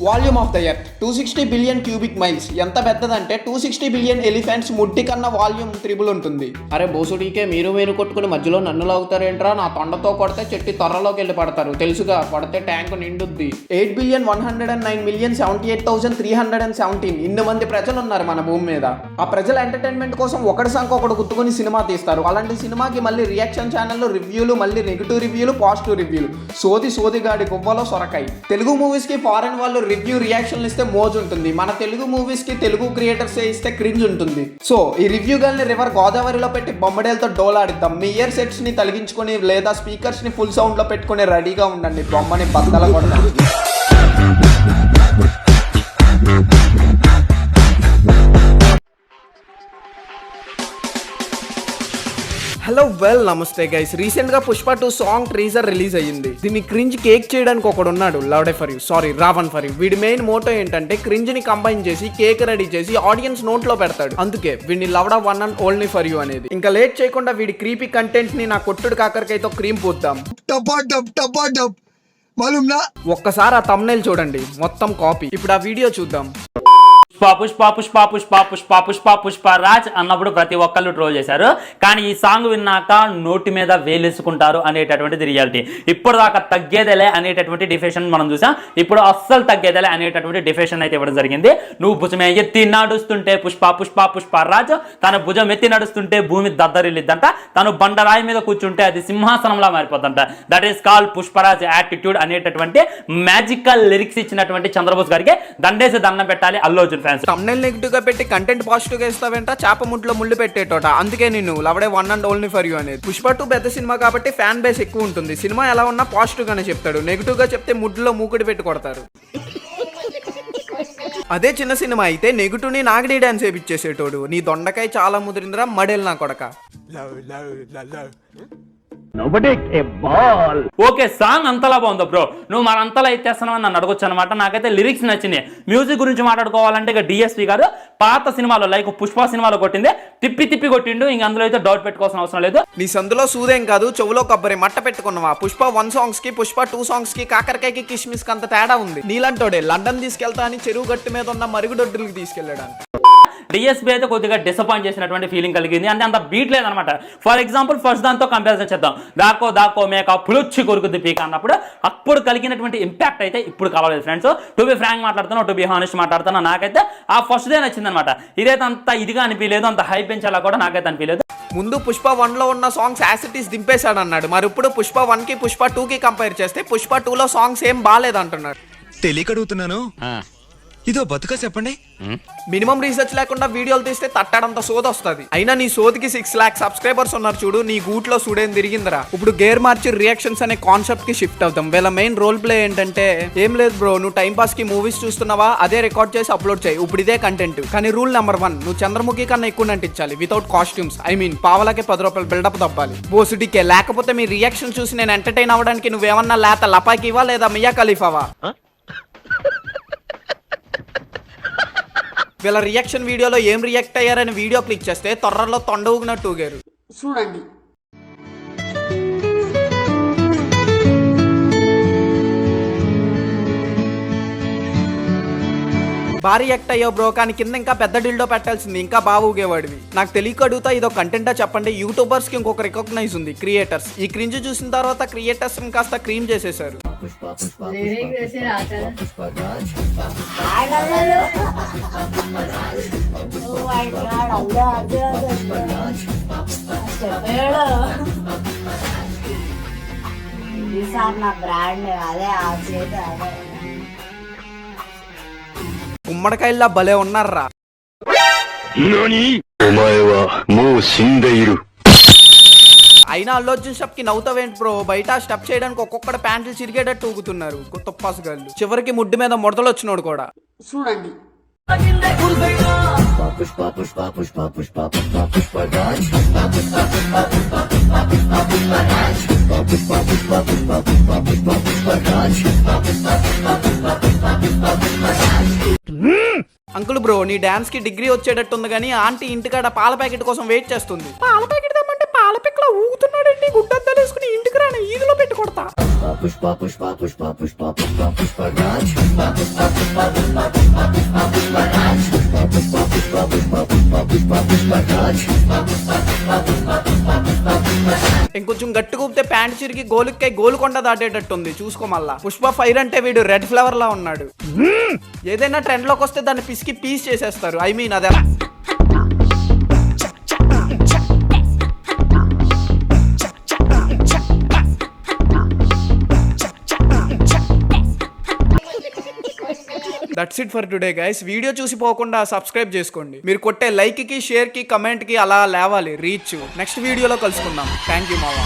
Volume of the earth 260 billion cubic miles. ఎంత పెద్దదంటే 260 billion elephants ముడ్డి కన్నా volume triple ఉంటుంది. అరే బోసుడికే మీరు కొట్టుకుని మధ్యలో నన్ను లాగుతారేంట్రా? నా తొండతో కొడితే చెట్టి త్వరలోకి వెళ్ళి పడతారు తెలుసుగా, కొడితే ట్యాంక్ నిండుద్ది. 8,109,078,317 ఇన్ని మంది ప్రజలు ఉన్నారు మన భూమి మీద. ఆ ప్రజల ఎంటర్టైన్మెంట్ కోసం ఒకటి సంఖ్య ఒకటి గుర్తుకుని సినిమా తీస్తారు. అలాంటి సినిమాకి మళ్ళీ రియాక్షన్ ఛానల్లో రివ్యూలు, మళ్ళీ నెగిటివ్ రివ్యూలు, పాజిటివ్ రివ్యూలు. సోదిగాడి గువ్వలో సొరకాయ. తెలుగు మూవీస్ కి ఫారెన్ వాళ్ళు రివ్యూ రియాక్షన్లు ఇస్తే మోజు ఉంటుంది, మన తెలుగు మూవీస్ కి తెలుగు క్రియేటర్స్ ఇస్తే క్రింజ్ ఉంటుంది. సో ఈ రివ్యూ గల్ని రివర్ గోదావరిలో పెట్టి బొమ్మడేలతో డోలాడిద్దాం. మీ ఇయర్ సెట్స్ ని తొలగించుకొని లేదా స్పీకర్స్ ని ఫుల్ సౌండ్ లో పెట్టుకుని రెడీగా ఉండండి, బొమ్మని బద్దల కొడదాం. హలో వెల్ నమస్తే గైస్. రీసెంట్ గా పుష్ప 2 సాంగ్ ట్రీజర్ రిలీజ్ అయ్యింది. దీన్ని క్రింజ్ కేక్ చేయడానికి ఒకడు ఉన్నాడు, లవ్డే for you, sorry Ravan for you. వీడి మెయిన్ మోటో ఏంటంటే క్రింజ్ ని కంబైన్ చేసి కేక్ రెడీ చేసి ఆడియన్స్ నోట్ లో పెడతాడు. అందుకే వీడిని లవ్డా one and only for you అనేది. ఇంకా లేట్ చేయకుండా వీడి క్రీపీ కంటెంట్ ని నా కొట్టుడు కాకరకాయతో క్రీమ్ పూద్దాం. ఒక్కసారి ఆ థంబ్నెయిల్ చూడండి, మొత్తం కాపీ. ఇప్పుడు ఆ వీడియో చూద్దాం. పుష్పరాజ్ అన్నప్పుడు ప్రతి ఒక్కళ్ళు ట్రోల్ చేశారు, కానీ ఈ సాంగ్ విన్నాక నోటి మీద వేలేసుకుంటారు అనేటటువంటిది రియాలిటీ. ఇప్పుడు దాకా తగ్గేదేలే అనేటటువంటి డిఫెషన్ మనం చూసాం, ఇప్పుడు అస్సలు తగ్గేదేలే అనేటటువంటి డిఫెషన్ అయితే ఇవ్వడం జరిగింది. నువ్వు భుజం ఎత్తి నడుస్తుంటే పుష్పరాజ్ తన భుజం ఎత్తి నడుస్తుంటే భూమి దద్దరిల్లిద్దంట, తను బండరాయి మీద కూర్చుంటే అది సింహాసనంలా మారిపోతుంట. That is call Pushparaj attitude అనేటటువంటి మ్యాజికల్ లిరిక్స్ ఇచ్చినటువంటి చంద్రబోస్ గారికి దండేసి దండం పెట్టాలి అల్లు అర్జున్. థంబ్నెయిల్ నెగిటివ్ గా పెట్టి కంటెంట్ పాజిటివ్ గా ఇస్తావేంట? చేప ముట్లో ముళ్ళు పెట్టేటోట. అందుకే నేను లవడే one and only for you అనేది. పుష్ప 2 పెద్ద సినిమా కాబట్టి ఫ్యాన్ బేస్ ఎక్కువ ఉంటుంది. సినిమా ఎలా ఉన్నా పాజిటివ్ గానే చెప్తాడు, నెగిటివ్ గా చెప్తే ముడ్లో మూకుడి పెట్టి కొడతారు. అదే చిన్న సినిమా అయితే నెగిటివ్ ని నాగడి డాన్స్ వేపించేసేటోడు. నీ దొండకాయ చాలా ముదిరిందిరా మడేలు నా కొడక. ఓకే, సాంగ్ అంతలా బాగుందా బ్రో? నువ్వు మన అంతలా ఎత్తేస్తున్నావు నన్ను అడగొచ్చు అనమాట. నాకైతే లిరిక్స్ నచ్చినాయి. మ్యూజిక్ గురించి మాట్లాడుకోవాలంటే ఇక డిఎస్పీ గారు పాత సినిమాలో లైక్ పుష్ప సినిమాలో కొట్టిందే తిప్పి కొట్టిండు. ఇంక అందులో అయితే డౌట్ పెట్టుకోవాల్సిన అవసరం లేదు. నీ సందులో సూదేం కాదు, చెవులో కొబ్బరి మట్ట పెట్టుకున్నావా? పుష్ప 1 సాంగ్స్ కి పుష్ప 2 సాంగ్స్ కి కాకరకాయకి కిస్మిస్ కి అంత తేడా ఉంది. నీలంటోడే లండన్ తీసుకెళ్తా అని చెరువు గట్టు మీద ఉన్న మరుగుదొడ్డులకు తీసుకెళ్లాడు. డిఎస్పీ అయితే కొద్దిగా డిసప్పాయింట్ చేసినటువంటి ఫీలింగ్ కలిగింది, అంటే అంత బీట్ లేదనమాట. ఫర్ ఎగ్జాంపుల్ ఫస్ట్ దాంతో కంపారిజన్ చేద్దాం. దాకో మేక పులుచ్చి కొరుకుద్ది పీక అన్నప్పుడు అప్పుడు కలిగినటువంటి ఇంపాక్ట్ అయితే ఇప్పుడు కలవలేదు ఫ్రెండ్స్. టు బి ఫ్రాంక్ మాట్లాడుతున్నా, టు బి హానెస్ట్ మాట్లాడుతున్నా, నాకైతే ఆ ఫస్ట్ డే నచ్చింది అనమాట. ఇదైతే అంత ఇదిగా అనిపించలేదు, అంత హై పెంచాలా కూడా నాకైతే అనిపించలేదు. ముందు పుష్ప 1 లో ఉన్న సాంగ్స్ యాసిటీస్ దింపేశాడు అన్నాడు, మరి ఇప్పుడు పుష్ప 1 కి పుష్ప 2 కి కంపేర్ చేస్తే పుష్ప 2 లో సాంగ్స్ ఏం బాలేదు అంటున్నాడు. తెలియకడుగుతున్నాను, ఇదో బతుక చెప్పండి. మినిమం రీసెర్చ్ లేకుండా వీడియోలు తీస్తే తట్టడంత సోది వస్తుంది. అయినా నీ సోదికి 6 lakhs సబ్స్క్రైబర్స్ ఉన్నారు చూడు, నీ గూట్లో సూడేం తిరిగిందిరా. ఇప్పుడు గేర్ మార్చి రియాక్షన్స్ అనే కాన్సెప్ట్ కి షిఫ్ట్ అవుతాం. వీళ్ళ మెయిన్ రోల్ ప్లే ఏంటంటే ఏం లేదు బ్రో, నువ్వు టైం పాస్ కి మూవీస్ చూస్తున్నావా, అదే రికార్డ్ చేసి అప్లోడ్ చేయి, ఇప్పుడు ఇదే కంటెంట్. కానీ రూల్ నెంబర్ 1, నువ్వు చంద్రముఖి కన్నా ఎక్కువ నటించాలి వితౌట్ కాస్ట్యూమ్స్. ఐ మీన్ పావలకే 10 రూపాయలు బిల్డప్ దబ్బాలి బోసుడికే. లేకపోతే మీ రియాక్షన్ చూసి నేను ఎంటర్టైన్ అవ్వడానికి నువ్వేమన్నా లేత లపాకివా లేదా మియా ఖలీఫావా? వీళ్ళ రియాక్షన్ వీడియోలో ఏం రియాక్ట్ అయ్యారని వీడియో క్లిక్ చేస్తే తొర్రలో తొండ ఊగినట్టు ఊగారు చూడండి. బాగా రియాక్ట్ అయ్యో బ్రో, కానీ కింద ఇంకా పెద్ద డిల్డో పెట్టాల్సింది, ఇంకా బాగా ఊగేవాడివి. నాకు తెలియక అడుగుతా, ఇదో కంటెంటా చెప్పండి. యూట్యూబర్స్ కి ఇంకొక రికగ్నైజ్ ఉంది, క్రియేటర్స్. ఈ క్రింజ్ చూసిన తర్వాత క్రియేటర్స్ కాస్త క్రీమ్ చేసేసారు. గుమ్మడికాయల్లా భలే ఉన్నారా. అయినా అల్లు అర్జున్ స్టెప్ కి నవ్వుతావేంటి బ్రో? బయట స్టెప్ చేయడానికి ఒక్కొక్కడ ప్యాంట్లు చిరిగేటట్టు ఊగుతున్నారు తొప్పాసుగాళ్ళు. చివరికి ముడ్డు మీద ముడతలు వచ్చినోడు కూడా చూడండి. అంకుల్ బ్రో, నీ డాన్స్ కి డిగ్రీ వచ్చేటట్టుంది, కానీ ఆంటీ ఇంటికాడ పాల ప్యాకెట్ కోసం వెయిట్ చేస్తుంది. పాల ప్యాకెట్ తెమ్మంటే పాల పాలపిక్కల ఊగుతున్నాడండి, గుడ్డద్దాలు వేసుకుని ఇంటికి రాని ఈదులో పెట్టి కొడతా. ఇంకొంచెం గట్టి కూపితే ప్యాంట్ చిరిగి గోలుకై గోలుకొండ దాటేటట్టుంది, చూసుకో మళ్ళా. పుష్ప ఫైర్ అంటే వీడు రెడ్ ఫ్లవర్ లా ఉన్నాడు. ఏదైనా ట్రెండ్ లోకి వస్తే దాన్ని పిసికి పీస్ చేసేస్తారు. ఐ మీన్ అదే. That's it for today guys. Video చూసి పోకుండా సబ్స్క్రైబ్ చేసుకోండి. మీరు కొట్టే లైక్ కి, షేర్ కి, కమెంట్ కి అలా లేవాలి రీచ్. నెక్స్ట్ వీడియోలో కలుసుకుందాం. థ్యాంక్ యూ మావా.